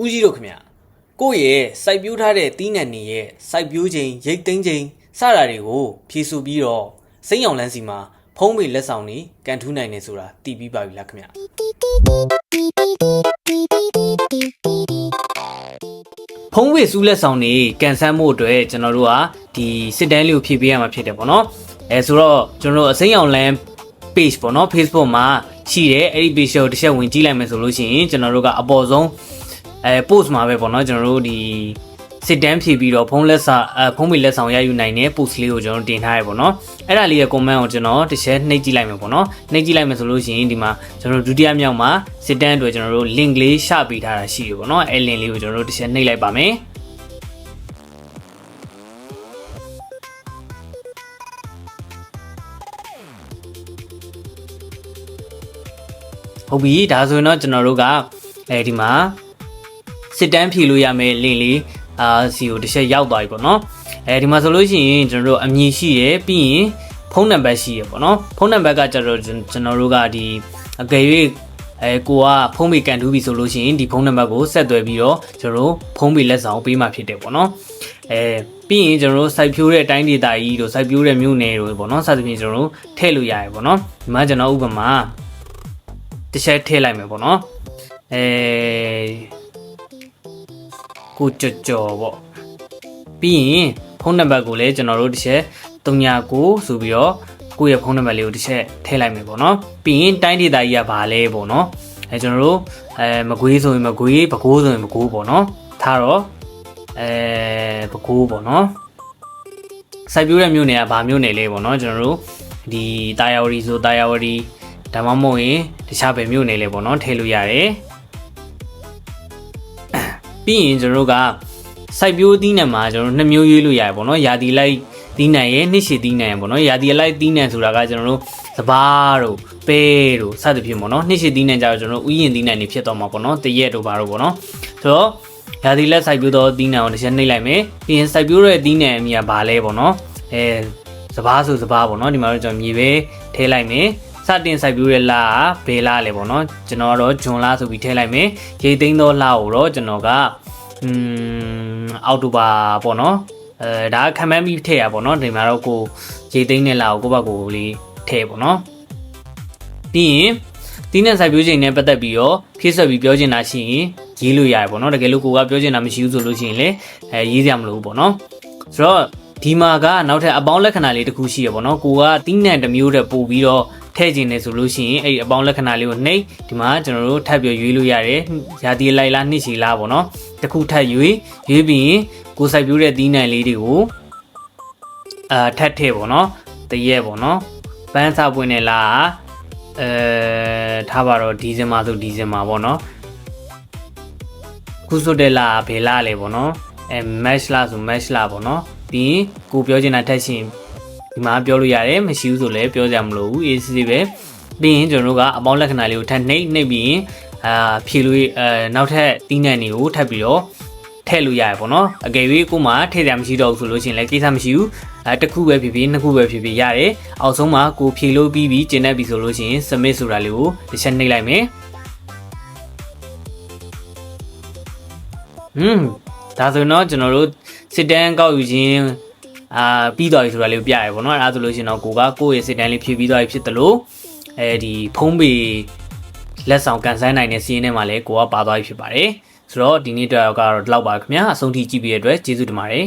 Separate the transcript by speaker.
Speaker 1: ဦးကြီးတို့ခင်ဗျကိုယ့်ရဲ့စိုက်ပျိုးထားတဲ့တီးနှံတွေရဲ့စိုက်ပျိုးချိန်ရိတ်သိမ်းချိန်စတာတွေကိုဖြည့်ဆူပြီးတော့စိမ့်အောင်လန်းစီမှာဖုံးပေလက်ဆောင်တွေကန်ထူးနိုင်နေဆိုတာတည်ပြီးပါပြီလားခင်ဗျဖုံးပေစူးလက်ဆောင်တွေကန်ဆန်းမှုအတွက်ကျွန်တော်တို့ကဒီစစ်တမ်းလေးကိုဖြည့်ပေးရမှာဖြစ်တယ်ပေါ့နော်ဆိုတော့ကျွန်တော်တို့အစိမ့်အောင်လန်း page ပေါ့နော် Facebook မှာရှိတယ်အဲ့ဒီ page ကိုတစ်ချက်ဝင်ကြည့်လိုက်မယ်ဆိုလို့ရှိရင်ကျွန်တော်တို့ကအပေါ်ဆုံးpost မှာပဲပေါ့နော်ကျွန်တော်တို့ဒီစစ်တမ်းဖြည့်ပြီးတော့ဖုံးပေလက်ဆောင်ရယူနိုင်တဲ့ post လေးကိုကျွန်တော်တင်ထားရပေါ့နော်အဲ့ဒါလေးရဲ့ comment ကိုကျွန်တော်တစ်ချက်နှိပ်ကြည့်လိုက်မယ်ပေါ့နော်နှိပ်ကြည့်လိုက်မယ်ဆိုလို့ရှိရင်ဒီမှာကျွန်တော်ဒုတိယမြောက်မှာစစ်တမ်းအတွက်ကျွန်တော်တို့ link လေးရှပေးထားတာရှိရပေါ့နော်အဲ့ link လေးကိုကျွန်တော်တို့တစ်ချက်နှိပ်လိုက်ပါမယ်ဟုတ်ပြီဒါဆိုရင်တော့ကျွန်တော်တို့ကဒီမှာစစ်တမ်းဖြည့်လို့ရမယ် link လေးစီကိုတစ်ချက်ရောက်သွားပြီပေါ့နော်ဒီမှာဆိုလို့ရှိရင်ကျွန်တော်တို့အမည်ရှိရပြီးရင်ဖုန်းနံပါတ်ရှိရပေါ့နော်ဖုန်းနံပါတ်ကကျတော့ကျွန်တော်တို့ကဒီအကယ်၍ကိုကဖုန်းပေကန်ထူးပြီဆိုလို့ရှိရင်ဒီဖုန်းနံပါတ်ကိုဆက်သွယ်ပြီးတော့ကျွန်တော်တို့ဖုန်းပေလက်ဆောင်ပေးမှဖြစ်တယ်ပေါ့နော်ပြီးရင်ကျွန်တော်တို့စိုက်ပျိုးတဲ့အတိုင်းဒေသကြီးတို့စိုက်ပျိုးတဲ့မြို့နယ်တို့ပေါ့နော်စသဖြင့်ကျွန်တော်တို့ထည့်လို့ရတယ်ပေါ့နော်ဒီမှာကျွန်တော်ဥပမာတစ်ချက်ထည့်လိုက်မယ်ပေါ့နော်ကိုကြော်ပေါ့ပြီးရင်ဖုန်းနံပါတ်ကိုလည်းကျွန်တော်တို့တစ်ချက်39ဆိုပြီးတော့ကိုယ့်ရဲ့ဖုန်းနံပါတ်လေးကိုတစ်ချက်ထည့်လိုက်မယ်ပေါ့နော်ပြီးရင်တိုင်းဒေသကြီးကဘာလဲပေါ့နော်ကျွန်တော်တို့မကွေးဆိုရင်မကွေးပဲခူးဆိုရင်ပဲခူးပေါ့နော်ထားတော့ပဲခူးပေါ့နော်စိုက်ပျိုးတဲ့မြို့နယ်ကဘာမြို့နယ်လဲပေါ့နော်ကျွန်တော်တို့ဒီတာယာဝတီဆိုတာယာဝတီဒါမှမဟုတ်ရင်တခြားပဲမြို့နယ်လဲပေါ့နော်ထည့်လို့ရတယ်ပြီးရင်ကျွန်တော်တို့ကစိုက်ပျိုးသီးနှံမှာကျွန်တော်တို့2မျိုးရွေးလို့ရတယ်ပေါ့နော်ရာသီလိုက်သီးနှံရဲ့နှစ်ရှည်သီးနှံပေါ့နော်ရာသီလိုက်သီးနှံဆိုတာကကျွန်တော်တို့စပားတို့ပဲတို့စသဖြင့်ပေါ့နော်နှစ်ရှည်သီးနှံကြတော့ကျွန်တော်တို့ဥယျာဉ်သီးနှံတွေဖြစ်သွားမှာပေါ့နော်တရက်တို့ဘာတို့ပေါ့နော်ဆိုတော့ရာသီလက်စိုက်ပျိုးသောသီးနှံကိုတစ်ချက်နှိပ်လိုက်မယ်ပြီးရင်စိုက်ပျိုးတဲ့သီးနှံအမည်ကဘာလဲပေါ့နော်စပားဆိုစပားပေါ့နော်ဒီမှာတော့ကျွန်တော်မြေပဲထည့်လိုက်မယ်စတင်စိုက်ပျိုးတဲ့လကဘယ်လလဲပေါ့နော်ကျွန်တော်ကတော့ဂျွန်လဆိုပြီးထည့်လိုက်မယ်ရိတ်သိမ်းသောလကိုတော့ကျွန်တော်ကအောက်တိုဘာပေါ့နော်ဒါခံမှန်းပြီးထည့်ရပေါ့နော်ဒီမှာတော့ကိုရိတ်သိမ်းတဲ့လကိုကိုယ့်ဘက်ကိုလေးထည့်ပေါ့နော်ပြီးရင်ဒီနဲ့စိုက်ပျိုးချိန်နဲ့ပတ်သက်ပြီးတော့ဖြည့်ဆွက်ပြီးပြောချင်တာရှိရင်ရေးလို့ရတယ်ပေါ့နော်တကယ်လို့ကိုကပြောချင်တာမရှိဘူးဆိုလို့ရှိရင်လည်းရေးစရာမလိုဘူးပေါ့နော်ဆိုတော့ဒီမှာကနောက်ထပ်အပေါင်းလက္ခဏာလေးတစ်ခုရှိရပေါ့နော်ကိုကတီးနှံတစ်မျိုးတည်းပို့ပြီးတော့ထည့်ခြင်းနေဆိုလို့ရှိရင်အဲ့ဒီအပေါင်းလက္ခဏာလေးကိုနှိပ်ဒီမှာကျွန်တော်တို့ထပ်ပြီးရွေးလို့ရတယ်ရာသီလိုက်လားနှစ်ရှည်လားပေါ့နော်တစ်ခုထပ်ရွေးပြီးရင်ကိုစိုက်ပျိုးတဲ့သီးနှံလေးတွေကိုထပ်ထည့်ပေါ့နော်တရက်ပေါ့နော်ပန်းစားပွင့်နေလားထားပါတော့ဒီဇင်ဘာဆိုဒီဇင်ဘာပေါ့နော်ခုဆိုတဲ့လားဘယ်လားလဲပေါ့နော်match လားဆို match လားပေါ့နော်ပြီးရင်ကိုပြောချင်တာထက်ရှင်ဒီမှာပြောလို့ရတယ်မရှိဘူးဆိုလည်းပြောကြမလို့ဘူး AC ပဲပြီးရင်ကျွန်တော်တို့ကအပေါင်းလက္ခဏာလေးကိုထပ်နှိပ်ပြီးရင်ဖြည့်လို့နောက်ထပ်တီးနှံတွေကိုထပ်ပြီးတော့ထည့်လို့ရတယ်ပေါ့နော်အကယ်၍ကိုမှထည့်ရမရှိတော့ဘူးဆိုလို့ရှိရင်လည်းကိစ္စမရှိဘူးတစ်ခုပဲဖြစ်ဖြစ်နှစ်ခုပဲဖြစ်ဖြစ်ရတယ်အောက်ဆုံးမှာကိုဖြည့်လို့ပြီးကျင်တတ်ပြီဆိုလို့ရှိရင် submit ဆိုတာလေးကိုတစ်ချက်နှိပ်လိုက်မယ်ဒါဆိုတော့ကျွန်တော်တို့စစ်တမ်းကောက်ယူခြင်းပြီးသွားပြီဆိုတာလေးကိုပြရပေါ့နော်အဲဒါဆိုလို့ရှိရင်တော့ကိုကကိုယ့်ရဲ့စစ်တမ်းလေးဖြည့်ပြီးသွားပြီဖြစ်တယ်လို့ဒီဖုံးပေလက်ဆောင်ကန်ဆန်းနိုင်တဲ့စီးရင်ထဲမှာလည်းကိုကပါသွားပြီဖြစ်ပါတယ်ဆိုတော့ဒီနေ့တော့ကတော့ဒီလောက်ပါခင်ဗျာအဆုံးထိကြည့်ပြီးရတဲ့အတွက်ကျေးဇူးတင်ပါတယ်